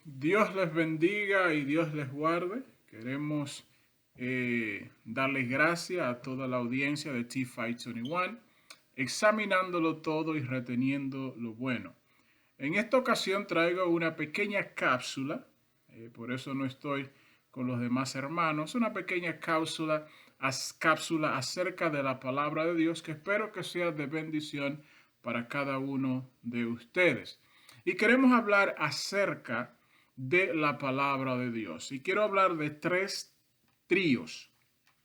Dios les bendiga y Dios les guarde. Queremos darles gracias a toda la audiencia de T521, examinándolo todo y reteniendo lo bueno. En esta ocasión traigo una pequeña cápsula, por eso no estoy con los demás hermanos, una pequeña cápsula acerca de la palabra de Dios que espero que sea de bendición para cada uno de ustedes. Y queremos hablar acerca de la palabra de Dios. Y quiero hablar de tres tríos,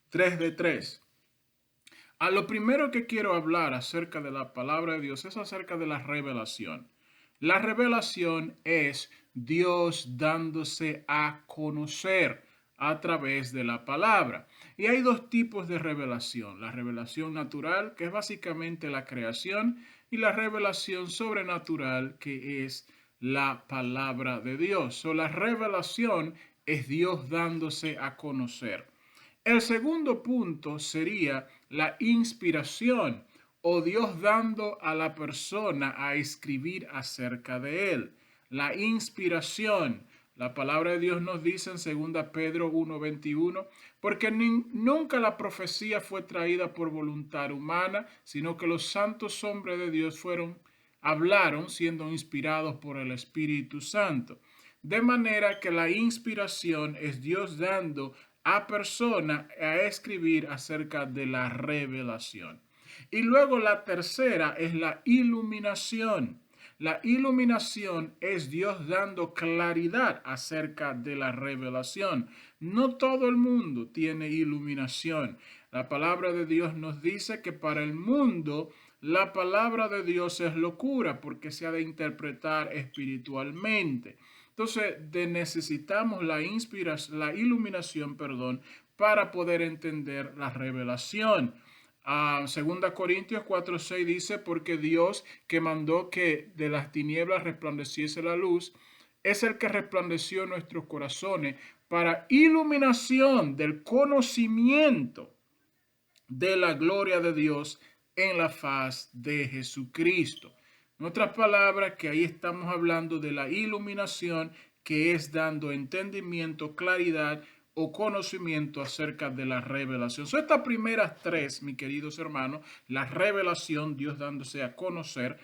tres de tres. A lo primero que quiero hablar acerca de la palabra de Dios es acerca de la revelación. La revelación es Dios dándose a conocer a través de la palabra. Y hay dos tipos de revelación. La revelación natural, que es básicamente la creación, y la revelación sobrenatural, que es la palabra de Dios. O la revelación es Dios dándose a conocer. El segundo punto sería la inspiración o Dios dando a la persona a escribir acerca de él. La inspiración. La palabra de Dios nos dice en 2 Pedro 1:21, porque nunca la profecía fue traída por voluntad humana, sino que los santos hombres de Dios hablaron siendo inspirados por el Espíritu Santo. De manera que la inspiración es Dios dando a persona a escribir acerca de la revelación. Y luego la tercera es la iluminación. La iluminación es Dios dando claridad acerca de la revelación. No todo el mundo tiene iluminación. La palabra de Dios nos dice que para el mundo la palabra de Dios es locura porque se ha de interpretar espiritualmente. Entonces, necesitamos la iluminación, para poder entender la revelación. 2 Corintios 4:6 dice, porque Dios que mandó que de las tinieblas resplandeciese la luz, es el que resplandeció en nuestros corazones para iluminación del conocimiento de la gloria de Dios en la faz de Jesucristo. En otras palabras, que ahí estamos hablando de la iluminación, que es dando entendimiento, claridad o conocimiento acerca de la revelación. Son estas primeras tres, mis queridos hermanos, la revelación, Dios dándose a conocer.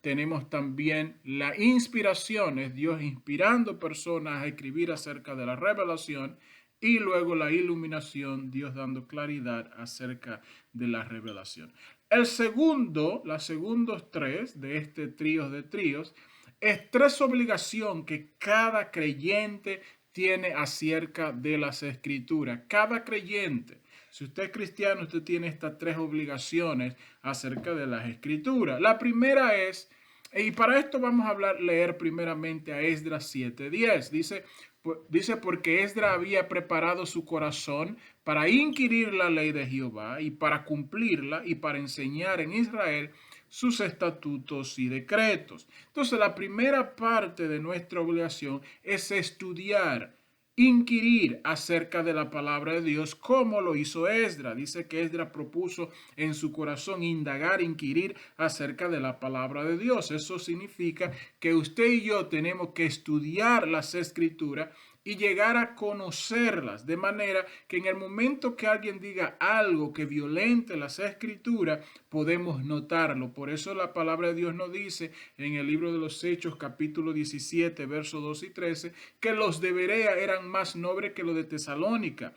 Tenemos también la inspiración, es Dios inspirando personas a escribir acerca de la revelación. Y luego la iluminación, Dios dando claridad acerca de la revelación. Los segundos tres de este trío de tríos, es tres obligaciones que cada creyente tiene acerca de las escrituras. Cada creyente. Si usted es cristiano, usted tiene estas tres obligaciones acerca de las escrituras. La primera es, y para esto vamos a leer primeramente a Esdras 7:10. Dice, porque Esdras había preparado su corazón para inquirir la ley de Jehová y para cumplirla y para enseñar en Israel sus estatutos y decretos. Entonces, la primera parte de nuestra obligación es estudiar, inquirir acerca de la palabra de Dios, como lo hizo Esdras. Dice que Esdras propuso en su corazón indagar, inquirir acerca de la palabra de Dios. Eso significa que usted y yo tenemos que estudiar las escrituras y llegar a conocerlas, de manera que en el momento que alguien diga algo que violente las escrituras, podemos notarlo. Por eso la palabra de Dios nos dice en el libro de los Hechos, capítulo 17, versos 2 y 13, que los de Berea eran más nobles que los de Tesalónica,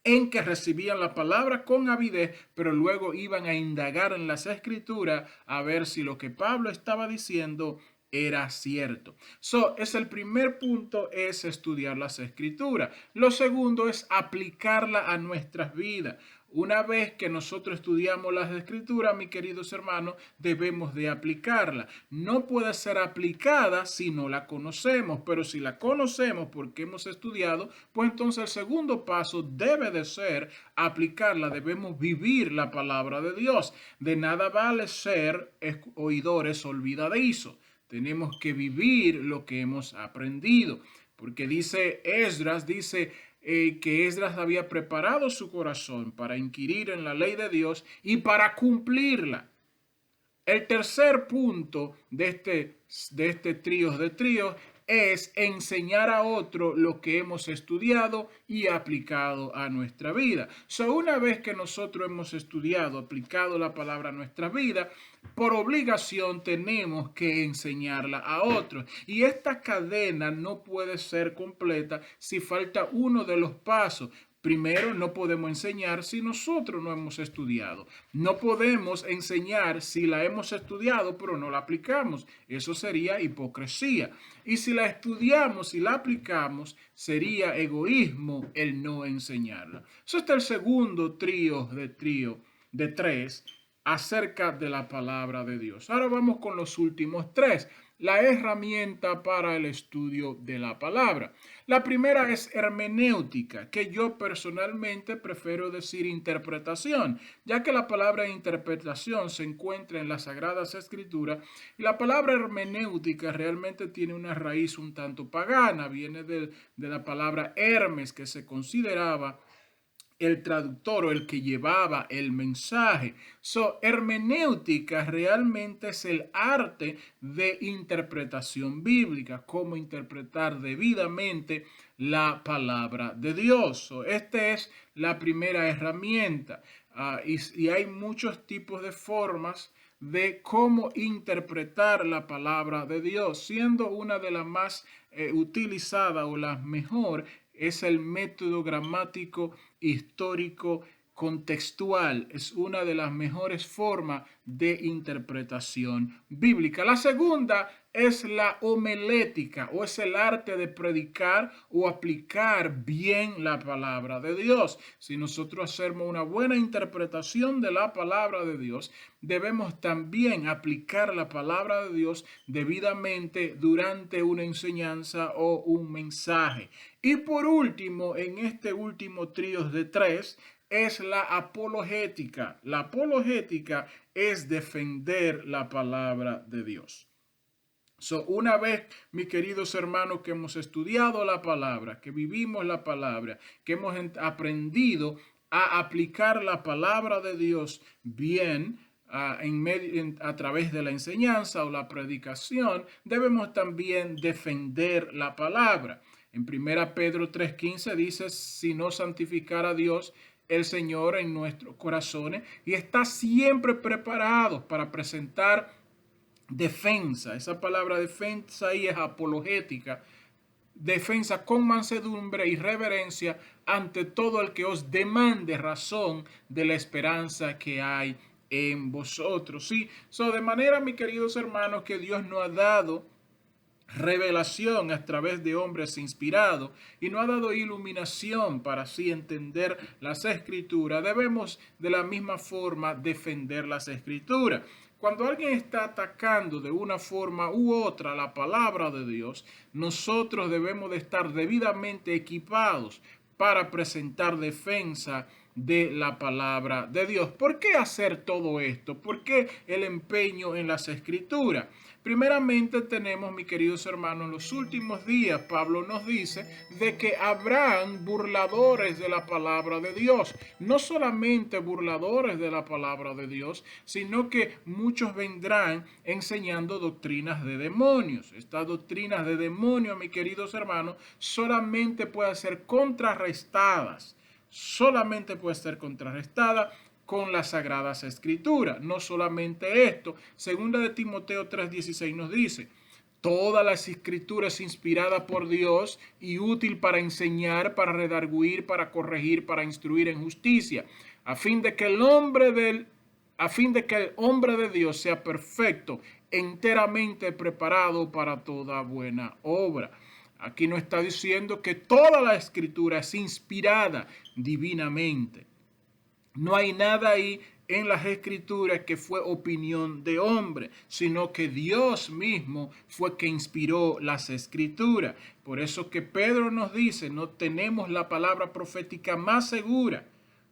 en que recibían la palabra con avidez, pero luego iban a indagar en las escrituras a ver si lo que Pablo estaba diciendo era cierto. Es el primer punto, es estudiar las escrituras. Lo segundo es aplicarla a nuestras vidas. Una vez que nosotros estudiamos las escrituras, mis queridos hermanos, debemos de aplicarla. No puede ser aplicada si no la conocemos, pero si la conocemos porque hemos estudiado, pues entonces el segundo paso debe de ser aplicarla. Debemos vivir la palabra de Dios. De nada vale ser oidores olvidadizos. Tenemos que vivir lo que hemos aprendido. Porque dice Esdras, que Esdras había preparado su corazón para inquirir en la ley de Dios y para cumplirla. El tercer punto de este trío es enseñar a otro lo que hemos estudiado y aplicado a nuestra vida. Una vez que nosotros hemos estudiado, aplicado la palabra a nuestra vida, por obligación tenemos que enseñarla a otros. Y esta cadena no puede ser completa si falta uno de los pasos. Primero, no podemos enseñar si nosotros no hemos estudiado. No podemos enseñar si la hemos estudiado pero no la aplicamos. Eso sería hipocresía. Y si la estudiamos y la aplicamos, sería egoísmo el no enseñarla. Eso está el segundo trío de tres acerca de la palabra de Dios. Ahora vamos con los últimos tres. La herramienta para el estudio de la palabra. La primera es hermenéutica, que yo personalmente prefiero decir interpretación, ya que la palabra interpretación se encuentra en las Sagradas Escrituras y la palabra hermenéutica realmente tiene una raíz un tanto pagana, viene de la palabra Hermes, que se consideraba el traductor o el que llevaba el mensaje. Hermenéutica realmente es el arte de interpretación bíblica, cómo interpretar debidamente la palabra de Dios. Esta es la primera herramienta y hay muchos tipos de formas de cómo interpretar la palabra de Dios, siendo una de las más utilizadas o las mejor es el método gramático histórico contextual. Es una de las mejores formas de interpretación bíblica. La segunda es la homilética o es el arte de predicar o aplicar bien la palabra de Dios. Si nosotros hacemos una buena interpretación de la palabra de Dios, debemos también aplicar la palabra de Dios debidamente durante una enseñanza o un mensaje. Y por último, en este último trío de tres, es la apologética. La apologética es defender la palabra de Dios. Una vez, mis queridos hermanos, que hemos estudiado la palabra, que vivimos la palabra, que hemos aprendido a aplicar la palabra de Dios bien, a través de la enseñanza o la predicación, debemos también defender la palabra. En 1 Pedro 3:15 dice, si no santificar a Dios, el Señor en nuestros corazones, y está siempre preparado para presentar defensa. Esa palabra defensa ahí es apologética. Defensa con mansedumbre y reverencia ante todo el que os demande razón de la esperanza que hay en vosotros. Sí, de manera, mis queridos hermanos, que Dios nos ha dado revelación a través de hombres inspirados y nos ha dado iluminación para así entender las escrituras. Debemos de la misma forma defender las escrituras. Cuando alguien está atacando de una forma u otra la palabra de Dios, nosotros debemos de estar debidamente equipados para presentar defensa de la palabra de Dios. ¿Por qué hacer todo esto? ¿Por qué el empeño en las escrituras? Primeramente tenemos, mis queridos hermanos, en los últimos días Pablo nos dice de que habrán burladores de la palabra de Dios. No solamente burladores de la palabra de Dios, sino que muchos vendrán enseñando doctrinas de demonios. Estas doctrinas de demonios, mis queridos hermanos, solamente pueden ser contrarrestadas. Solamente puede ser contrarrestada con las Sagradas Escrituras. No solamente esto, segunda de Timoteo 3:16 nos dice, todas las escrituras inspiradas por Dios y útil para enseñar, para redarguir, para corregir, para instruir en justicia, a fin de que el hombre de Dios sea perfecto, enteramente preparado para toda buena obra. Aquí nos está diciendo que toda la escritura es inspirada divinamente. No hay nada ahí en las escrituras que fue opinión de hombre, sino que Dios mismo fue que inspiró las escrituras. Por eso que Pedro nos dice, no tenemos la palabra profética más segura,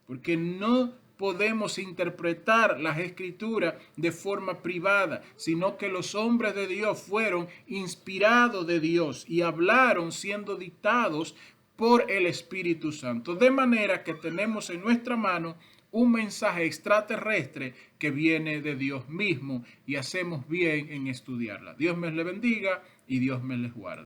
porque no podemos interpretar las escrituras de forma privada, sino que los hombres de Dios fueron inspirados de Dios y hablaron siendo dictados por el Espíritu Santo. De manera que tenemos en nuestra mano un mensaje extraterrestre que viene de Dios mismo y hacemos bien en estudiarla. Dios me les bendiga y Dios me les guarde.